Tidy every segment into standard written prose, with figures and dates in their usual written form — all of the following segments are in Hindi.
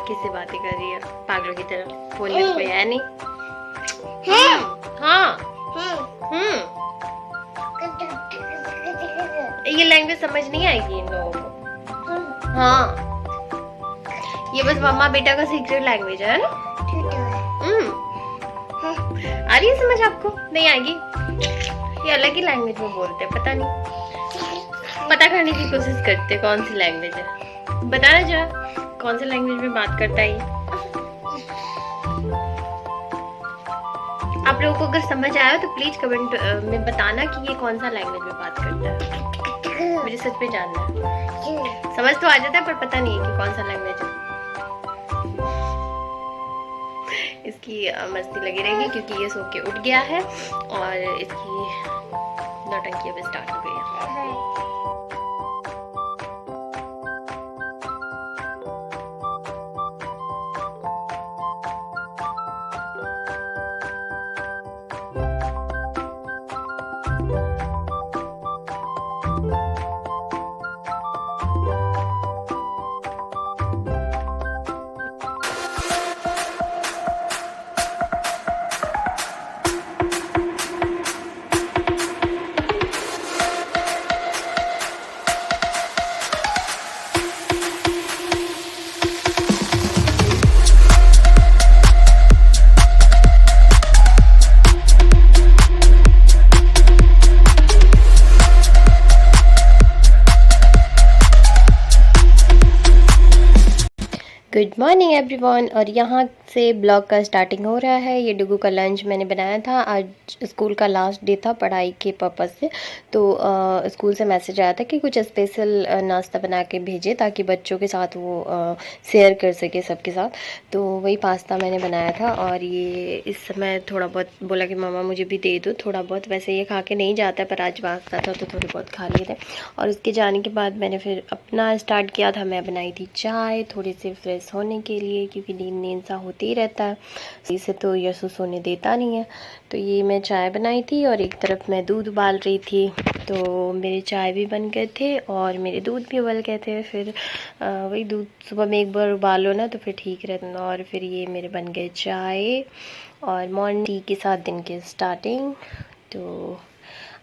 किससे बातें कर रही है पागलों की तरह? फोन में कोई है नहीं। हाँ ये लैंग्वेज समझ नहीं आएगी इन लोगों को। हाँ ये बस मम्मा बेटा का सीक्रेट लैंग्वेज है ना। आ रही है समझ आपको? नहीं आएगी? ये अलग ही लैंग्वेज में बोलते हैं, पता नहीं, पता करने की कोशिश करते हैं कौन सी लैंग्वेज है। बताना जरा कौन सी लैंग्वेज में बात करता है ये। आप लोगों को अगर समझ आया तो प्लीज कमेंट में बताना कि ये कौन सा लैंग्वेज में बात करता है। मुझे सच में जानना है। समझ तो आ जाता है पर पता नहीं है कि कौन सा लैंग्वेज है। इसकी मस्ती लगी रहेगी क्योंकि ये सो के उठ गया है और इसकी नौटंकी अब स्टार्ट हो गई है। Good morning everyone. और यहाँ से ब्लॉग का स्टार्टिंग हो रहा है। ये डुगू का लंच मैंने बनाया था। आज स्कूल का लास्ट डे था पढ़ाई के पर्पज़ से, तो स्कूल से मैसेज आया था कि कुछ स्पेशल नाश्ता बना के भेजे ताकि बच्चों के साथ वो शेयर कर सके सबके साथ। तो वही पास्ता मैंने बनाया था और ये इस समय थोड़ा बहुत बोला कि मामा मुझे भी दे दो थोड़ा बहुत। वैसे ये खा के नहीं जाता पर आज पास्ता था तो थोड़े बहुत खा लिए थे। और उसके जाने के बाद मैंने फिर अपना स्टार्ट किया था। मैं बनाई थी चाय थोड़ी सी फ्रेश होने के लिए क्योंकि नींद सा होते ही रहता है, इसे तो यसु सोने देता नहीं है। तो ये मैं चाय बनाई थी और एक तरफ मैं दूध उबाल रही थी। तो मेरे चाय भी बन गए थे और मेरे दूध भी उबल गए थे। फिर वही दूध सुबह में एक बार उबालो ना तो फिर ठीक रहता। और फिर ये मेरे बन गए चाय और मॉर्निंग टी के साथ दिन के स्टार्टिंग। तो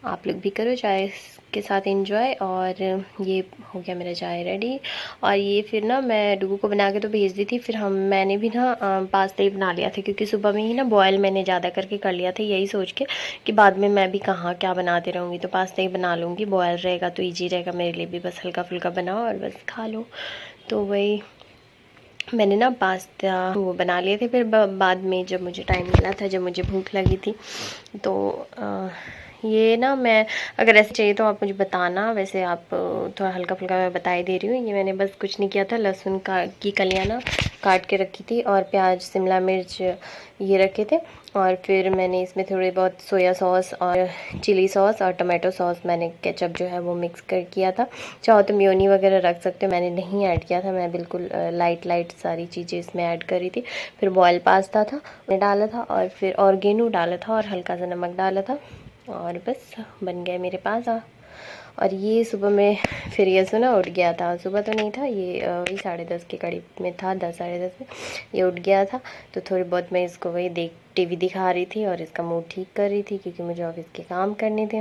आप लोग भी करो चाय के साथ एंजॉय। और ये हो गया मेरा चाय रेडी। और ये फिर ना मैं डुगू को बना के तो भेज दी थी। फिर मैंने भी ना पास्ता ही बना लिया था क्योंकि सुबह में ही ना बॉयल मैंने ज़्यादा करके कर लिया था, यही सोच के कि बाद में मैं भी कहाँ क्या बनाते रहूँगी, तो पास्ता ही बना लूँगी। बॉयल रहेगा तो ईजी रहेगा मेरे लिए भी, बस हल्का फुल्का बनाओ और बस खा लो। तो वही मैंने ना पास्ता वो बना लिए थे। फिर बाद में जब मुझे टाइम मिला था, जब मुझे भूख लगी थी, तो ये ना मैं अगर ऐसे चाहिए तो आप मुझे बताना। वैसे आप थोड़ा हल्का फुल्का मैं बता ही दे रही हूँ। ये मैंने बस कुछ नहीं किया था, लहसुन की कलियाँ ना काट के रखी थी और प्याज शिमला मिर्च ये रखे थे। और फिर मैंने इसमें थोड़ी बहुत सोया सॉस और चिली सॉस और टमाटो सॉस, मैंने केचप जो है वो मिक्स कर किया था। चाहो तो मेयोनी वगैरह रख सकते हो, मैंने नहीं ऐड किया था। मैं बिल्कुल लाइट सारी चीज़ें इसमें ऐड करी थी। फिर बॉयल पास्ता था मैंने डाला था और फिर ऑर्गेनो डाला था और हल्का सा नमक डाला था और बस बन गया मेरे पास। और ये सुबह में फिर ये सुना उठ गया था। सुबह तो नहीं था, ये वही 10:30 के करीब में था, 10 साढ़े 10 में ये उठ गया था। तो थोड़ी बहुत मैं इसको वही टीवी दिखा रही थी और इसका मूड ठीक कर रही थी क्योंकि मुझे ऑफिस के काम करने थे।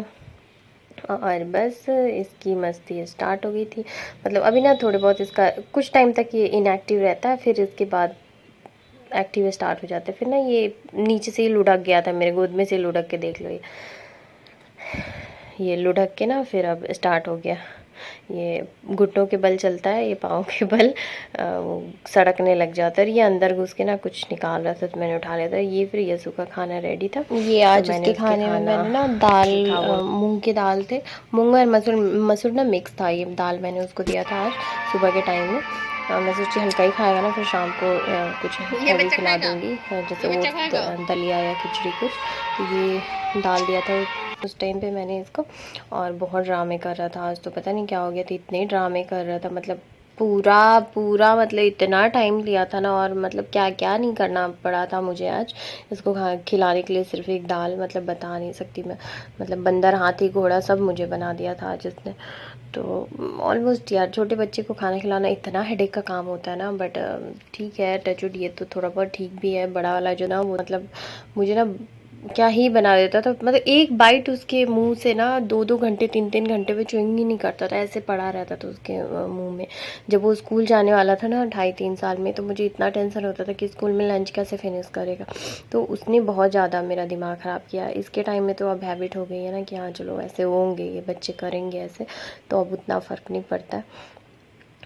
और बस इसकी मस्ती स्टार्ट हो गई थी। मतलब अभी ना थोड़े बहुत इसका कुछ टाइम तक ये इनएक्टिव रहता है, फिर इसके बाद एक्टिव स्टार्ट हो जाता है। फिर ना ये नीचे से ही लुढ़क गया था, मेरे गोद में से लुढ़क के देख लो। ये लुढ़क के ना फिर अब स्टार्ट हो गया। ये घुटनों के बल चलता है, ये पाँव के बल वो सड़कने लग जाता है। ये अंदर घुस के ना कुछ निकाल रहा था तो मैंने उठा लिया था। ये फिर यसु का खाना रेडी था। ये आज उसके खाने में मैंने ना दाल मूंग की दाल थे, मूंग और मसूर ना मिक्स था। ये दाल मैंने उसको दिया था आज सुबह के टाइम में। मैं सोची हल्का ही खाएगा ना, फिर शाम को कुछ हैवी खिला दूँगी, जैसे वो दलिया या खिचड़ी कुछ। तो ये डाल दिया था उस टाइम पे मैंने इसको। और बहुत ड्रामे कर रहा था आज, तो पता नहीं क्या हो गया था, इतने ड्रामे कर रहा था। मतलब पूरा पूरा मतलब इतना टाइम लिया था ना, और मतलब क्या क्या नहीं करना पड़ा था मुझे आज इसको खिलाने के लिए। सिर्फ एक दाल, मतलब बता नहीं सकती मैं, मतलब बंदर हाथी घोड़ा सब मुझे बना दिया था आज इसने। तो ऑलमोस्ट यार, छोटे बच्चे को खाना खिलाना इतना हेडेक का काम होता है ना, बट ठीक है, टचवुड ये तो थोड़ा बहुत ठीक भी है। बड़ा वाला जो ना, वो मतलब मुझे ना क्या ही बना देता था, मतलब एक बाइट उसके मुंह से ना 2-2 घंटे 3-3 घंटे में च्युइंग ही नहीं करता था, ऐसे पड़ा रहता था उसके मुंह में। जब वो स्कूल जाने वाला था ना 2.5-3 साल में, तो मुझे इतना टेंशन होता था कि स्कूल में लंच कैसे फिनिश करेगा। तो उसने बहुत ज़्यादा मेरा दिमाग ख़राब किया। इसके टाइम में तो अब हैबिट हो गई है ना कि हाँ चलो ऐसे होंगे, ये बच्चे करेंगे ऐसे, तो अब उतना फ़र्क नहीं पड़ता है।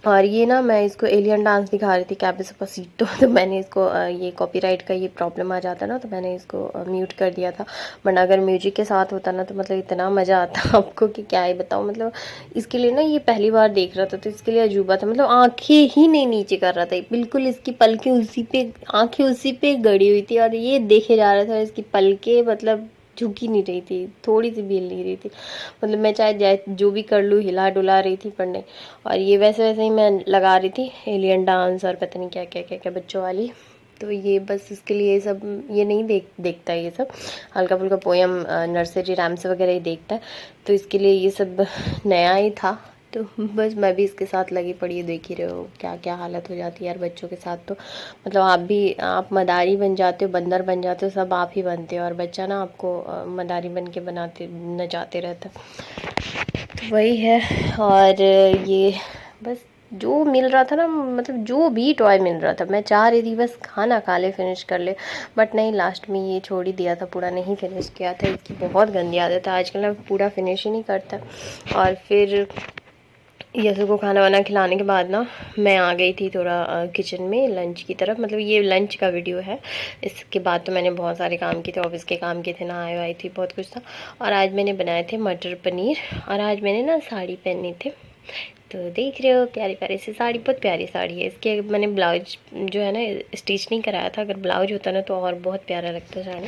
और ये ना मैं इसको एलियन डांस दिखा रही थी, कैपेसिटो, तो मैंने इसको ये कॉपीराइट का ये प्रॉब्लम आ जाता ना, तो मैंने इसको म्यूट कर दिया था। वरना अगर म्यूजिक के साथ होता ना, तो मतलब इतना मज़ा आता आपको कि क्या ही बताऊँ। मतलब इसके लिए ना, ये पहली बार देख रहा था तो इसके लिए अजूबा था। मतलब आंखें ही नहीं नीचे कर रहा था बिल्कुल, इसकी पलकें उसी पे, आंखें उसी पे गड़ी हुई थी, और ये देखे जा रहा था। इसकी पलकें मतलब झुकी नहीं रही थी, थोड़ी सी भी हिल नहीं रही थी। मतलब मैं चाहे जो भी कर लूँ, हिला डुला रही थी पढ़ने। और ये वैसे वैसे ही मैं लगा रही थी एलियन डांस और पता नहीं क्या क्या क्या क्या बच्चों वाली। तो ये बस इसके लिए ये सब, ये नहीं देखता है ये सब, हल्का फुल्का पोयम नर्सरी रैम्स वगैरह ही देखता है। तो इसके लिए ये सब नया ही था। तो बस मैं भी इसके साथ लगी पड़ी, देख ही रहे हो क्या क्या हालत हो जाती है यार बच्चों के साथ। तो मतलब आप मदारी बन जाते हो, बंदर बन जाते हो, सब आप ही बनते हो, और बच्चा ना आपको मदारी बन के बनाते नचाते रहता है। तो वही है। और ये बस जो मिल रहा था ना, मतलब जो भी टॉय मिल रहा था, मैं चाह रही थी बस खाना खा ले, फिनिश कर ले, बट नहीं, लास्ट में ये छोड़ ही दिया था, पूरा नहीं फिनिश किया था। इसकी बहुत गंदी आदत है, आजकल ना पूरा फिनिश ही नहीं करता। और फिर यसु को खाना वाना खिलाने के बाद ना, मैं आ गई थी थोड़ा किचन में लंच की तरफ। मतलब ये लंच का वीडियो है, इसके बाद तो मैंने बहुत सारे काम किए थे, ऑफिस के काम किए थे, नहाई आई थी, बहुत कुछ था। और आज मैंने बनाए थे मटर पनीर, और आज मैंने ना साड़ी पहनी थी। तो देख रहे हो प्यारी प्यारी सी साड़ी, बहुत प्यारी साड़ी है। इसके मैंने ब्लाउज जो है ना स्टिच नहीं कराया था, अगर ब्लाउज होता ना तो और बहुत प्यारा लगता साड़ी।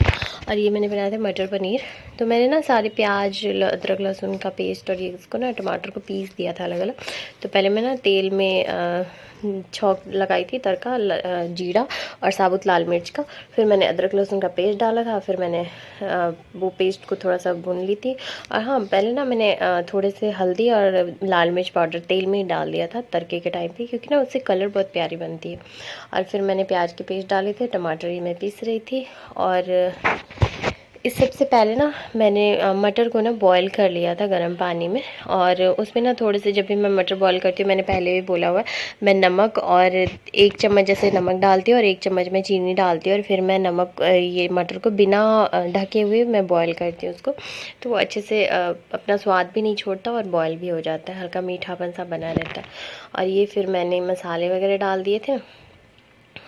और ये मैंने बनाया था मटर पनीर। तो मैंने ना सारे प्याज, अदरक लहसुन का पेस्ट और ये इसको ना टमाटर को पीस दिया था अलग अलग। तो पहले मैं ना तेल में छौंक लगाई थी, तड़का जीरा और साबुत लाल मिर्च का। फिर मैंने अदरक लहसुन का पेस्ट डाला था, फिर मैंने वो पेस्ट को थोड़ा सा भून ली थी। और हाँ, पहले ना मैंने थोड़े से हल्दी और लाल मिर्च पाउडर तेल में ही डाल दिया था तड़के के टाइम पे, क्योंकि ना उससे कलर बहुत प्यारी बनती है। और फिर मैंने प्याज के पेस्ट डाले थे, टमाटर ये मैं पीस रही थी। और इस सबसे पहले ना मैंने मटर को ना बॉईल कर लिया था गर्म पानी में। और उसमें ना थोड़े से, जब भी मैं मटर बॉईल करती हूँ, मैंने पहले भी बोला हुआ है, मैं नमक और 1 चम्मच जैसे नमक डालती हूँ और 1 चम्मच में चीनी डालती हूँ, और फिर मैं नमक ये मटर को बिना ढके हुए मैं बॉईल करती हूँ उसको। तो वो अच्छे से अपना स्वाद भी नहीं छोड़ता और बॉयल भी हो जाता है, हल्का मीठापन सा बना रहता है। और ये फिर मैंने मसाले वगैरह डाल दिए थे,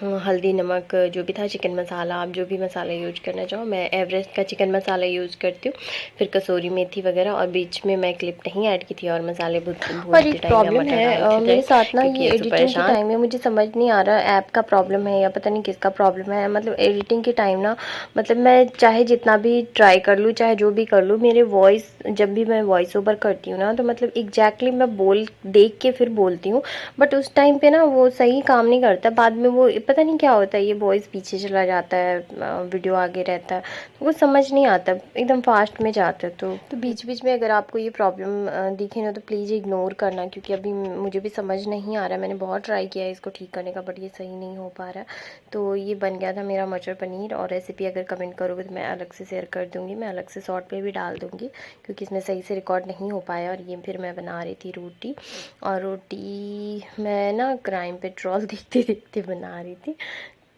हल्दी नमक जो भी था, चिकन मसाला, आप जो भी मसाला यूज करना चाहो। मैं एवरेस्ट का चिकन मसाला यूज़ करती हूँ, फिर कसूरी मेथी वगैरह। और बीच में मैं क्लिप नहीं ऐड की थी, और मसाले और एक प्रॉब्लम है मेरे साथ ना, ये एडिटिंग के टाइम में मुझे समझ नहीं आ रहा ऐप का प्रॉब्लम है या पता नहीं किसका प्रॉब्लम है। मतलब एडिटिंग के टाइम ना, मतलब मैं चाहे जितना भी ट्राई कर लूँ, चाहे जो भी कर लूँ, मेरे वॉइस, जब भी मैं वॉइस ओवर करती हूँ ना, तो मतलब एग्जैक्टली मैं देख के फिर बोलती हूँ, बट उस टाइम पे ना वो सही काम नहीं करता। बाद में वो पता नहीं क्या होता है, ये वॉइस पीछे चला जाता है, वीडियो आगे रहता है, तो वो समझ नहीं आता, एकदम फास्ट में जाता है। तो बीच बीच में अगर आपको ये प्रॉब्लम दिखे ना, तो प्लीज़ इग्नोर करना, क्योंकि अभी मुझे भी समझ नहीं आ रहा है। मैंने बहुत ट्राई किया है इसको ठीक करने का, बट ये सही नहीं हो पा रहा है। तो ये बन गया था मेरा मटर पनीर। और रेसिपी अगर कमेंट करोगे तो मैं अलग से शेयर कर दूँगी, मैं अलग से शॉर्ट पे भी डाल दूँगी, क्योंकि इसमें सही से रिकॉर्ड नहीं हो पाया। और ये फिर मैं बना रही थी रोटी, और रोटी मैं ना क्राइम पेट्रोल देखते देखते बना रही थी।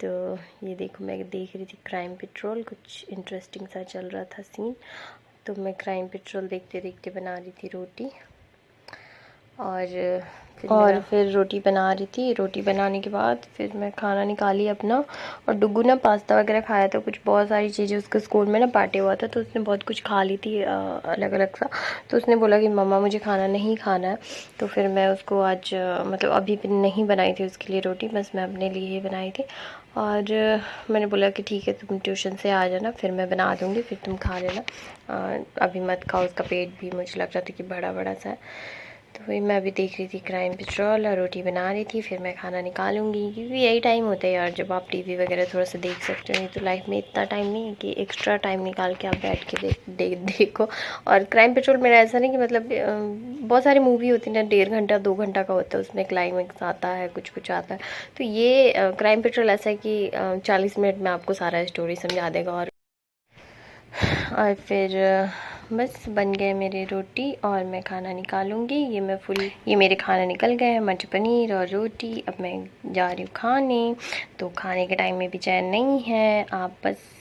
तो ये देखो, मैं देख रही थी क्राइम पेट्रोल, कुछ इंटरेस्टिंग सा चल रहा था सीन, तो मैं क्राइम पेट्रोल देखते देखते बना रही थी रोटी। और फिर रोटी बना रही थी। रोटी बनाने के बाद फिर मैं खाना निकाली अपना। और डुगू ना पास्ता वगैरह खाया था, कुछ बहुत सारी चीज़ें, उसके स्कूल में ना पार्टी हुआ था, तो उसने बहुत कुछ खा ली थी अलग अलग सा। तो उसने बोला कि मम्मा मुझे खाना नहीं खाना है। तो फिर मैं उसको आज मतलब अभी भी नहीं बनाई थी उसके लिए रोटी, बस मैं अपने लिए ही बनाई थी। और मैंने बोला कि ठीक है, तुम ट्यूशन से आ जाना, फिर मैं बना दूँगी, फिर तुम खा लेना, अभी मत खाओ, उसका पेट भी मुझे लग रहा था कि बड़ा बड़ा सा है। तो वही मैं अभी देख रही थी क्राइम पेट्रोल और रोटी बना रही थी। फिर मैं खाना निकालूंगी, क्योंकि यही टाइम होता है यार जब आप टीवी वगैरह थोड़ा सा देख सकते हो। नहीं तो लाइफ में इतना टाइम नहीं है कि एक्स्ट्रा टाइम निकाल के आप बैठ के देखो। और क्राइम पेट्रोल मेरा ऐसा नहीं कि मतलब बहुत सारी मूवी होती है ना, 1.5 घंटा 2 घंटा का होता है, उसमें क्लाइमेक्स आता है, कुछ आता है। तो ये क्राइम पेट्रोल ऐसा है कि 40 मिनट में आपको सारा स्टोरी समझा देगा। और फिर बस बन गए मेरी रोटी और मैं खाना निकालूंगी। ये मेरे खाना निकल गए हैं, मटर पनीर और रोटी। अब मैं जा रही हूँ खाने। तो खाने के टाइम में भी चैन नहीं है, आप बस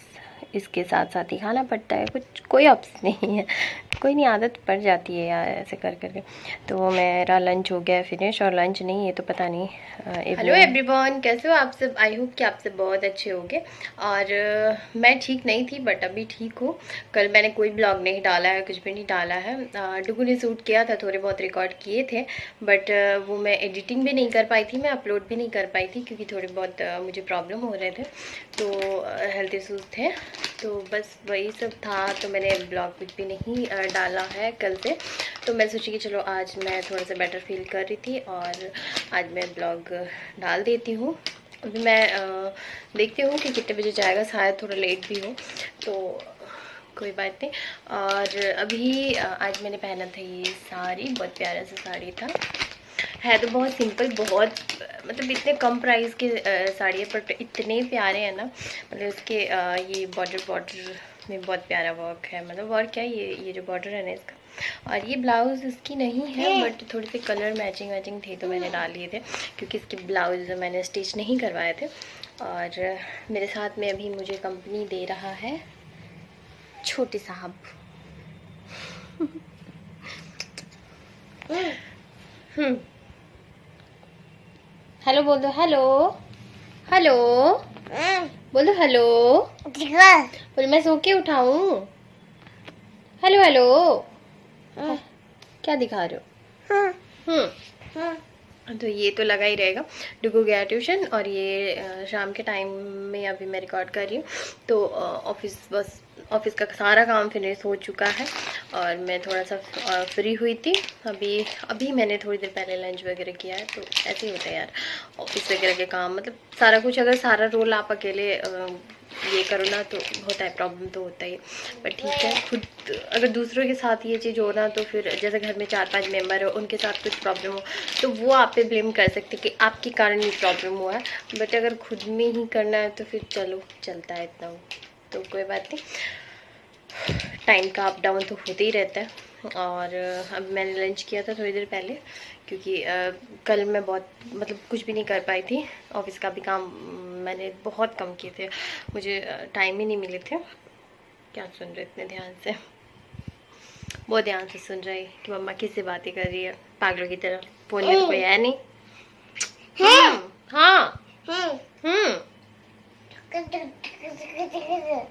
इसके साथ साथ ही खाना पड़ता है, कोई ऑप्शन नहीं है। कोई नहीं, आदत पड़ जाती है यार ऐसे कर करके। तो मेरा लंच हो गया फिनिश, और लंच नहीं, ये तो पता नहीं। हेलो एवरीवन, कैसे हो आप सब? आई होप कि आप सब बहुत अच्छे होंगे। और मैं ठीक नहीं थी बट अभी ठीक हूँ। कल मैंने कोई ब्लॉग नहीं डाला है, कुछ भी नहीं डाला है। डुगू ने शूट किया था, थोड़े बहुत रिकॉर्ड किए थे, बट वो मैं एडिटिंग भी नहीं कर पाई थी, मैं अपलोड भी नहीं कर पाई थी, क्योंकि थोड़े बहुत मुझे प्रॉब्लम हो रहे थे, तो हेल्थ इशूज़ थे। तो बस वही सब था, तो मैंने ब्लॉग कुछ भी नहीं डाला है कल से। तो मैं सोची कि चलो आज मैं थोड़ा सा बेटर फील कर रही थी और आज मैं ब्लॉग डाल देती हूँ। अभी मैं देखती हूँ कि कितने बजे जाएगा, शायद थोड़ा लेट भी हो, तो कोई बात नहीं। और अभी आज मैंने पहना था ये साड़ी, बहुत प्यारा सा साड़ी था। है तो बहुत सिंपल, बहुत मतलब इतने कम प्राइस के साड़ी है, बट इतने प्यारे हैं ना। मतलब इसके ये बॉर्डर में बहुत प्यारा वर्क है, मतलब वर्क क्या, ये जो बॉर्डर है ना इसका। और ये ब्लाउज़ इसकी नहीं है, बट थोड़े से कलर मैचिंग थे तो मैंने डाल लिए थे, क्योंकि इसके ब्लाउज मैंने स्टिच नहीं करवाए थे। और मेरे साथ में अभी मुझे कंपनी दे रहा है छोटे साहब। हेलो बोल दो, हेलो हेलो बोलो, हेलो बोल, मैं सो के उठाऊं। हेलो हेलो क्या दिखा रहे हो? तो ये तो लगा ही रहेगा। डुगू गया ट्यूशन, और ये शाम के टाइम में अभी मैं रिकॉर्ड कर रही हूँ। तो ऑफिस का सारा काम फिनिश हो चुका है और मैं थोड़ा सा फ्री हुई थी। अभी मैंने थोड़ी देर पहले लंच वगैरह किया है। तो ऐसे ही होता है यार, ऑफिस वगैरह के काम, मतलब सारा कुछ, अगर सारा रोल आप अकेले ये करो ना तो होता है, प्रॉब्लम तो होता ही है। पर ठीक है, खुद अगर दूसरों के साथ ये चीज़ हो ना, तो फिर जैसे घर में 4-5 मेंबर हो, उनके साथ कुछ प्रॉब्लम हो तो वो आप पे ब्लेम कर सकते कि आपके कारण ये प्रॉब्लम हुआ है। बट अगर खुद में ही करना है तो फिर चलो चलता है इतना, तो कोई बात नहीं। टाइम का अप डाउन तो होते ही रहता है। और अब मैंने लंच किया था थोड़ी देर पहले, क्योंकि कल मैं बहुत मतलब कुछ भी नहीं कर पाई थी। ऑफिस का भी काम मैंने बहुत कम किए थे, मुझे टाइम ही नहीं मिले थे। क्या सुन रहे इतने ध्यान से? बहुत ध्यान से सुन रही कि मम्मा किससे बातें कर रही है, पागलों की तरह। फोन में तो कोई है नहीं। हाँ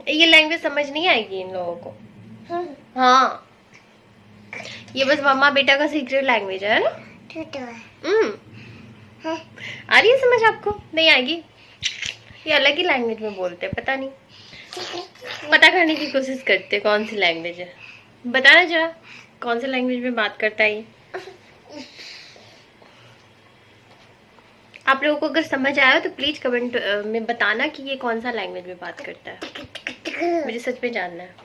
ये लैंग्वेज समझ नहीं आएगी इन लोगों को। हाँ, ये बस मम्मा बेटा का सीक्रेट लैंग्वेज है ना। आ रही है समझ आपको? नहीं आएगी, ये अलग ही लैंग्वेज में बोलते हैं, पता नहीं। पता करने की कोशिश करते हैं कौन सी लैंग्वेज है, बताना जरा कौन सी लैंग्वेज में बात करता है ये। आप लोगों को अगर समझ आया तो प्लीज कमेंट में बताना कि ये कौन सा लैंग्वेज में बात करता है, मुझे सच में जानना है।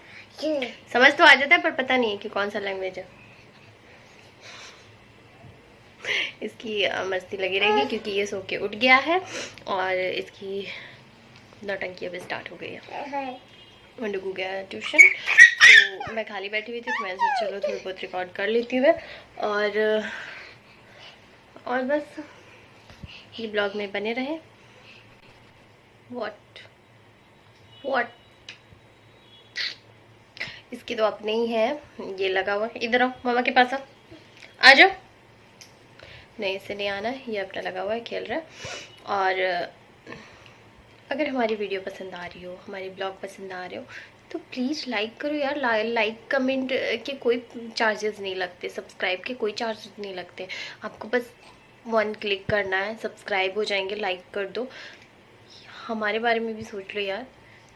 समझ तो आ जाता है पर पता नहीं है कि कौन सा लैंग्वेज है। इसकी मस्ती लगी रहेगी क्योंकि ये सो के उठ गया है और इसकी नौटंकी अब स्टार्ट हो गई है। डुगू गया ट्यूशन, तो मैं खाली बैठी हुई थी, तो मैंने सोचा चलो थोड़ी बहुत रिकॉर्ड कर लेती हूँ। और बस ये ब्लॉग में बने रहे। व्हाट इसकी तो अपने ही है, ये लगा हुआ। इधर आओ, मामा के पास आ जाओ। नहीं, इससे नहीं आना, ये अपना लगा हुआ है, खेल रहा है। और अगर हमारी वीडियो पसंद आ रही हो, हमारे ब्लॉग पसंद आ रहे हो, तो प्लीज़ लाइक करो यार। लाइक कमेंट के कोई चार्जेस नहीं लगते, सब्सक्राइब के कोई चार्जेस नहीं लगते। आपको बस 1 क्लिक करना है, सब्सक्राइब हो जाएंगे, लाइक कर दो। हमारे बारे में भी सोच लो यार,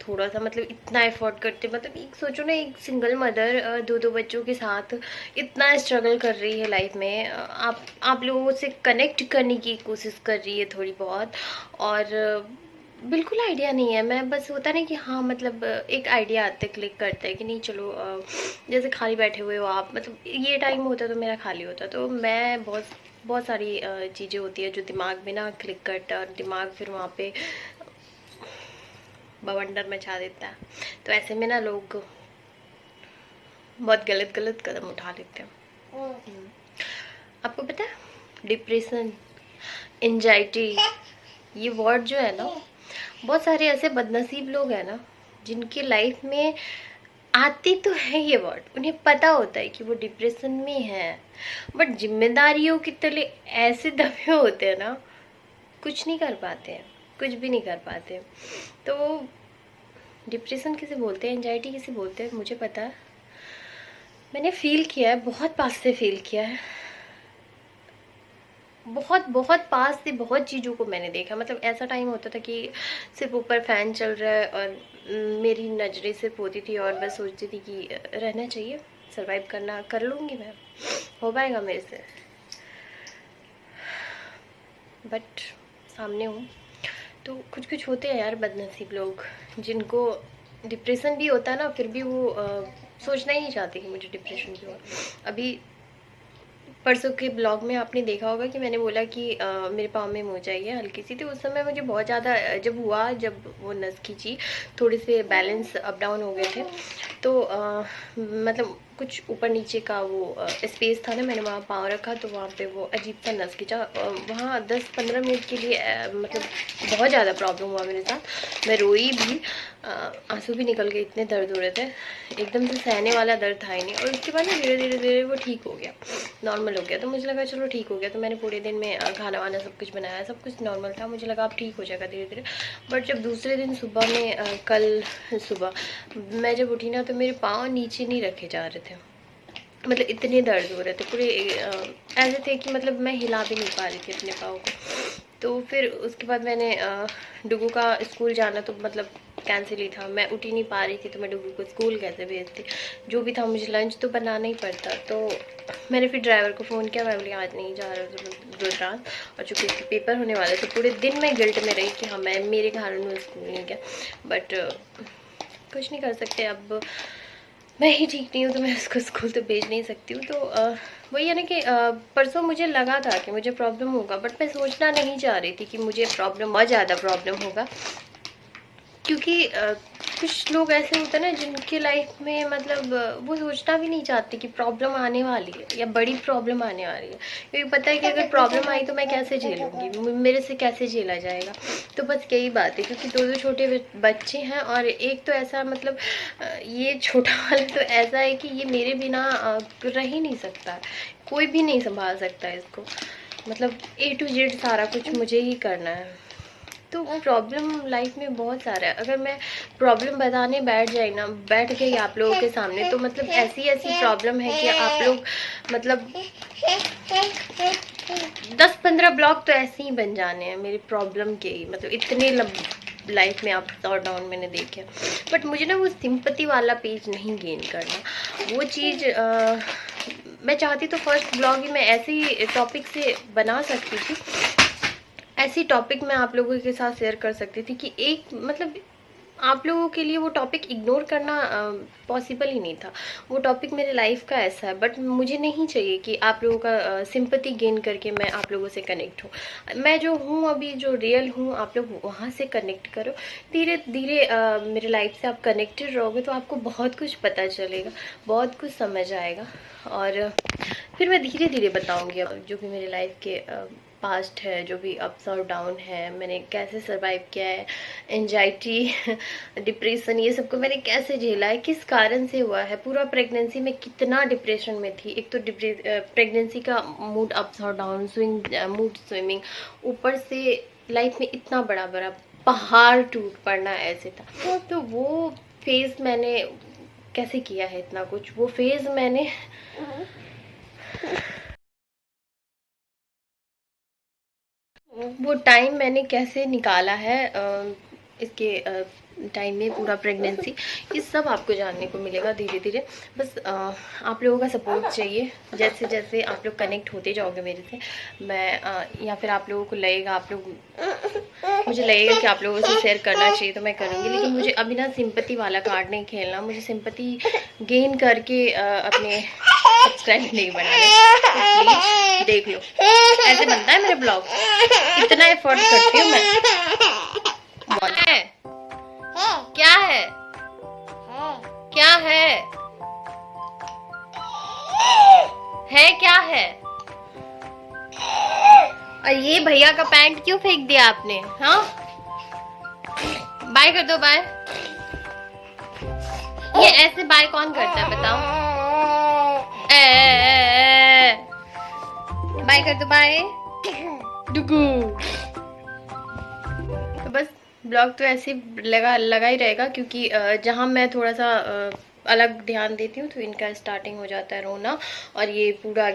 थोड़ा सा मतलब इतना एफर्ट करते, मतलब एक सोचो ना, एक सिंगल मदर दो दो बच्चों के साथ इतना स्ट्रगल कर रही है लाइफ में, आप लोगों से कनेक्ट करने की कोशिश कर रही है थोड़ी बहुत, और बिल्कुल आइडिया नहीं है। मैं बस होता नहीं कि हाँ मतलब एक आइडिया आते क्लिक करता है कि नहीं चलो, जैसे खाली बैठे हुए हो आप, मतलब ये टाइम होता तो मेरा खाली होता, तो मैं बहुत बहुत सारी चीज़ें होती है जो दिमाग में ना क्लिक करता है, और दिमाग फिर वहाँ पे बवंडर मचा देता है। तो ऐसे में ना लोग बहुत गलत गलत कदम उठा लेते हैं। आपको पता है डिप्रेशन, एंजाइटी, ये वर्ड जो है ना, बहुत सारे ऐसे बदनसीब लोग हैं ना जिनकी लाइफ में आती तो है ये वर्ड, उन्हें पता होता है कि वो डिप्रेशन में है, बट जिम्मेदारियों की तले ऐसे दबे होते हैं ना, कुछ नहीं कर पाते हैं, कुछ भी नहीं कर पाते। तो डिप्रेशन किसे बोलते हैं, एंजाइटी किसे बोलते हैं, मुझे पता है, मैंने फील किया है, बहुत पास से फील किया है, बहुत बहुत पास से बहुत चीज़ों को मैंने देखा। मतलब ऐसा टाइम होता था कि सिर्फ ऊपर फैन चल रहा है और मेरी नज़रें सिर्फ होती थी और बस सोचती थी कि रहना चाहिए, सरवाइव करना, कर लूँगी मैं, हो पाएगा मेरे से, बट सामने हूँ। तो कुछ कुछ होते हैं यार बदनसीब लोग, जिनको डिप्रेशन भी होता है ना, फिर भी वो सोचना ही नहीं चाहते कि मुझे डिप्रेशन भी हो। अभी परसों के ब्लॉग में आपने देखा होगा कि मैंने बोला कि मेरे पाँव में मोच आई है हल्की सी, तो उस समय मुझे बहुत ज़्यादा जब हुआ, जब वो नस खींची, थोड़े से बैलेंस अप डाउन हो गए थे, तो मतलब कुछ ऊपर नीचे का वो स्पेस था ना, मैंने वहाँ पाँव रखा तो वहाँ पे वो अजीब सा नस खींचा, वहाँ 10-15 मिनट के लिए मतलब बहुत ज़्यादा प्रॉब्लम हुआ मेरे साथ, मैं रोई भी, आंसू भी निकल गए, इतने दर्द हो रहे थे, एकदम से सहने वाला दर्द था ही नहीं। और उसके बाद ना धीरे धीरे धीरे वो ठीक हो गया, नॉर्मल हो गया, तो मुझे लगा चलो ठीक हो गया, तो मैंने पूरे दिन में खाना वाना सब कुछ बनाया, सब कुछ नॉर्मल था, मुझे लगा अब ठीक हो जाएगा धीरे धीरे। बट जब दूसरे दिन सुबह में कल सुबह मैं जब उठी ना, तो मेरे पाँव नीचे नहीं रखे जा रहे थे, मतलब इतने दर्द हो रहे थे पूरे, ऐसे थे कि मतलब मैं हिला भी नहीं पा रही थी अपने पाँव को। तो फिर उसके बाद मैंने डुगू का स्कूल जाना तो मतलब कैंसिल ही था, मैं उठ ही नहीं पा रही थी, तो मैं डुगू को स्कूल कैसे भेजती, जो भी था मुझे लंच तो बनाना ही पड़ता। तो मैंने फिर ड्राइवर को फ़ोन किया, मैं बोली आज नहीं जा रहा तो गुजरात, और चूँकि इसके पेपर होने वाले तो पूरे दिन मैं गिल्ट में रही कि हाँ मैं मेरे कारण में स्कूल नहीं गया, बट कुछ नहीं कर सकते, अब मैं ही ठीक नहीं हूँ तो मैं उसको स्कूल तो भेज नहीं सकती हूँ। तो वही है ना कि परसों मुझे लगा था कि मुझे प्रॉब्लम होगा, बट मैं सोचना नहीं चाह रही थी कि मुझे प्रॉब्लम, बहुत ज़्यादा प्रॉब्लम होगा, क्योंकि कुछ लोग ऐसे होते हैं ना जिनके लाइफ में मतलब वो सोचना भी नहीं चाहते कि प्रॉब्लम आने वाली है या बड़ी प्रॉब्लम आने वाली है, क्योंकि पता है कि अगर प्रॉब्लम आई तो मैं कैसे झेलूंगी, मेरे से कैसे झेला जाएगा। तो बस यही बात है, क्योंकि दो दो छोटे बच्चे हैं, और एक तो ऐसा मतलब ये छोटा वाला तो ऐसा है कि ये मेरे बिना रह ही नहीं सकता, कोई भी नहीं संभाल सकता इसको, मतलब A to Z सारा कुछ मुझे ही करना है। तो प्रॉब्लम लाइफ में बहुत सारा है, अगर मैं प्रॉब्लम बताने बैठ गई आप लोगों के सामने, तो मतलब ऐसी ऐसी प्रॉब्लम है कि आप लोग मतलब 10-15 ब्लॉग तो ऐसे ही बन जाने हैं मेरी प्रॉब्लम के ही, मतलब इतने लाइफ में अप्स और डाउन मैंने देखे। बट मुझे ना वो सिंपैथी वाला पेज नहीं गेन करना, वो चीज़ मैं चाहती तो फर्स्ट ब्लॉग ही मैं ऐसे ही टॉपिक से बना सकती थी, ऐसी टॉपिक मैं आप लोगों के साथ शेयर कर सकती थी कि एक मतलब आप लोगों के लिए वो टॉपिक इग्नोर करना पॉसिबल ही नहीं था। वो टॉपिक मेरे लाइफ का ऐसा है, बट मुझे नहीं चाहिए कि आप लोगों का सिंपैथी गेन करके मैं आप लोगों से कनेक्ट हूँ। मैं जो हूँ अभी, जो रियल हूँ, आप लोग वहाँ से कनेक्ट करो, धीरे धीरे मेरे लाइफ से आप कनेक्टेड रहोगे तो आपको बहुत कुछ पता चलेगा, बहुत कुछ समझ आएगा, और फिर मैं धीरे धीरे बताऊँगी अब जो भी मेरे लाइफ के पास्ट है, जो भी अप्स और डाउन है, मैंने कैसे सरवाइव किया है, एंजाइटी डिप्रेशन, ये सबको मैंने कैसे झेला है, किस कारण से हुआ है, पूरा प्रेगनेंसी में कितना डिप्रेशन में थी। एक तो प्रेगनेंसी का मूड अप्स और डाउन, मूड स्विंगिंग, ऊपर से लाइफ में इतना बड़ा बड़ा पहाड़ टूट पड़ना ऐसे था। तो वो फेज मैंने कैसे किया है, इतना कुछ वो फेज मैंने वो टाइम मैंने कैसे निकाला है, इसके टाइम में, पूरा प्रेगनेंसी, ये सब आपको जानने को मिलेगा धीरे धीरे। बस आप लोगों का सपोर्ट चाहिए। जैसे जैसे आप लोग कनेक्ट होते जाओगे मेरे से, मैं या फिर आप लोगों को लगेगा, मुझे लगेगा कि आप लोगों से शेयर करना चाहिए तो मैं करूँगी। लेकिन मुझे अभी ना सिंपैथी वाला कार्ड नहीं खेलना, मुझे सिंपैथी गेन करके अपने सब्सक्राइब नहीं बनाने। तो प्लीज़ देख लो, ऐसे बनता है मेरा ब्लॉग, इतना एफर्ट करती हूँ मैं। है क्या है, क्या है क्या है? और ये भैया का पैंट क्यों फेंक दिया आपने? हाँ, बाय कर दो, बाय। ये ऐसे बाय कौन करता है बताओ? बाय कर दो, बाय डुगू। तो बस ब्लॉग तो ऐसे लगा ही रहेगा, क्योंकि जहाँ मैं थोड़ा सा अलग ध्यान देती हूँ तो इनका स्टार्टिंग हो जाता है रोना, और ये पूरा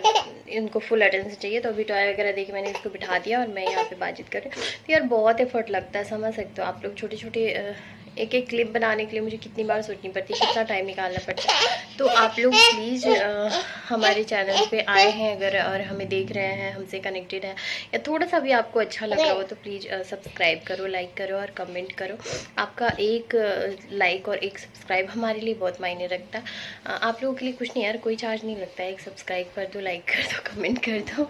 इनको फुल अटेंशन चाहिए। तो अभी टॉय वगैरह देके मैंने इसको बिठा दिया और मैं यहाँ पे बातचीत कर रही हूँ। तो यार बहुत एफर्ट लगता है, समझ सकते हो आप लोग। छोटे छोटे एक एक क्लिप बनाने के लिए मुझे कितनी बार सोचनी पड़ती है, कितना टाइम निकालना पड़ता है। तो आप लोग प्लीज़ हमारे चैनल पे आए हैं अगर, और हमें देख रहे हैं, हमसे कनेक्टेड हैं, या थोड़ा सा भी आपको अच्छा लग रहा हो तो प्लीज़ सब्सक्राइब करो, लाइक करो और कमेंट करो। आपका एक लाइक और एक सब्सक्राइब हमारे लिए बहुत मायने रखता है। आप लोगों के लिए कुछ नहीं यार, कोई चार्ज नहीं लगता है। एक सब्सक्राइब कर दो, लाइक कर दो, कमेंट कर दो।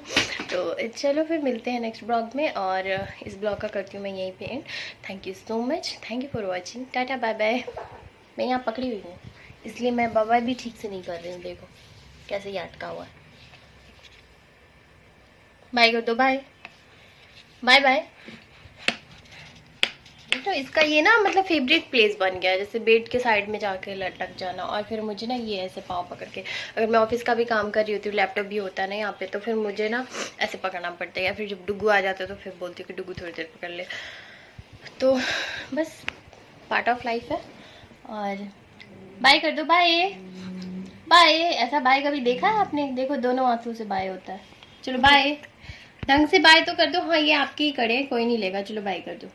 तो चलो फिर मिलते हैं नेक्स्ट ब्लॉग में, और इस ब्लॉग का करती हूँ मैं यहीं पे end. Thank you so much, thank you for watching, tata bye bye. मैं यहाँ पकड़ी हुई हूँ इसलिए मैं बाय बाय भी ठीक से नहीं कर रही हूँ, देखो कैसे ये अटका हुआ है। बाय कर दो, बाय बाय बाय। तो इसका ये ना मतलब फेवरेट प्लेस बन गया है, जैसे बेड के साइड में जाके लटक जाना, और फिर मुझे ना ये ऐसे पाँव पकड़ के, अगर मैं ऑफिस का भी काम कर रही होती हूँ, लैपटॉप भी होता है ना यहाँ पे, तो फिर मुझे ना ऐसे पकड़ना पड़ता है, या फिर जब डुगू आ जाता है तो फिर बोलती हूँ कि डुगू थोड़ी देर पकड़ ले। तो बस पार्ट ऑफ लाइफ है। और बाय कर दो, बाय बाय। ऐसा बाय कभी देखा है आपने? देखो दोनों आंसू से बाय होता है। चलो बाय, ढंग से बाय तो कर दो। हाँ, ये आपकी ही कड़े, कोई नहीं लेगा। चलो बाय कर दो।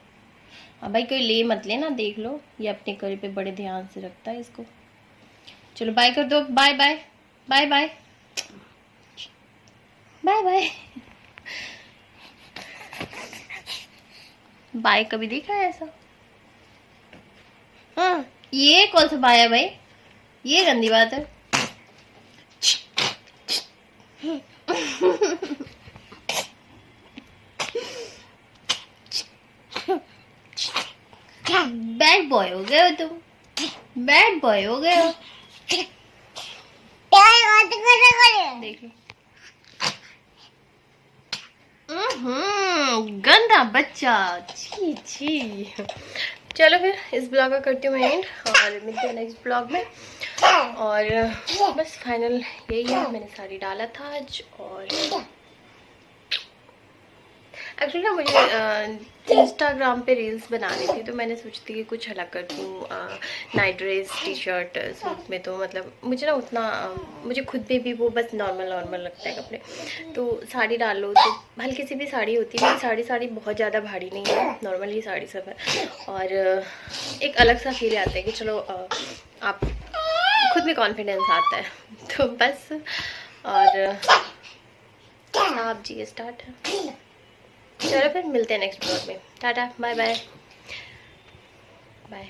हाँ भाई, कोई ले मत लेना, देख लो ये अपने कड़े पे बड़े ध्यान से रखता है इसको। चलो बाय कर दो, bye bye bye bye bye bye bye. कभी देखा है ऐसा? हाँ, ये कौन सा बाय है भाई? ये गंदी बात है। बैड बॉय हो गए हो तुम, बैड बॉय हो गए हो। देख लो, गंदा बच्चा, छी छी। चलो फिर इस ब्लॉग का करती हूँ मैं एंड, और मिलते हैं नेक्स्ट ब्लॉग में। और बस फाइनल यही है, मैंने साड़ी डाला था आज। और एक्चुअली ना मुझे इंस्टाग्राम पे रील्स बनानी थी, तो मैंने सोचती कि कुछ अलग करती हूँ। Night dress, T shirt, suit में तो मतलब मुझे ना उतना मुझे खुद पे भी वो बस नॉर्मल लगता है कपड़े। तो साड़ी डाल लो तो हल्की सी भी साड़ी होती है, साड़ी बहुत ज़्यादा भारी नहीं है, नॉर्मल ही साड़ी सब है। और एक अलग सा फील आता है कि चलो आप खुद में कॉन्फिडेंस आता है। तो बस, और आप जी स्टार्ट है। चलो फिर मिलते हैं नेक्स्ट ब्लॉग में। Tata bye bye bye.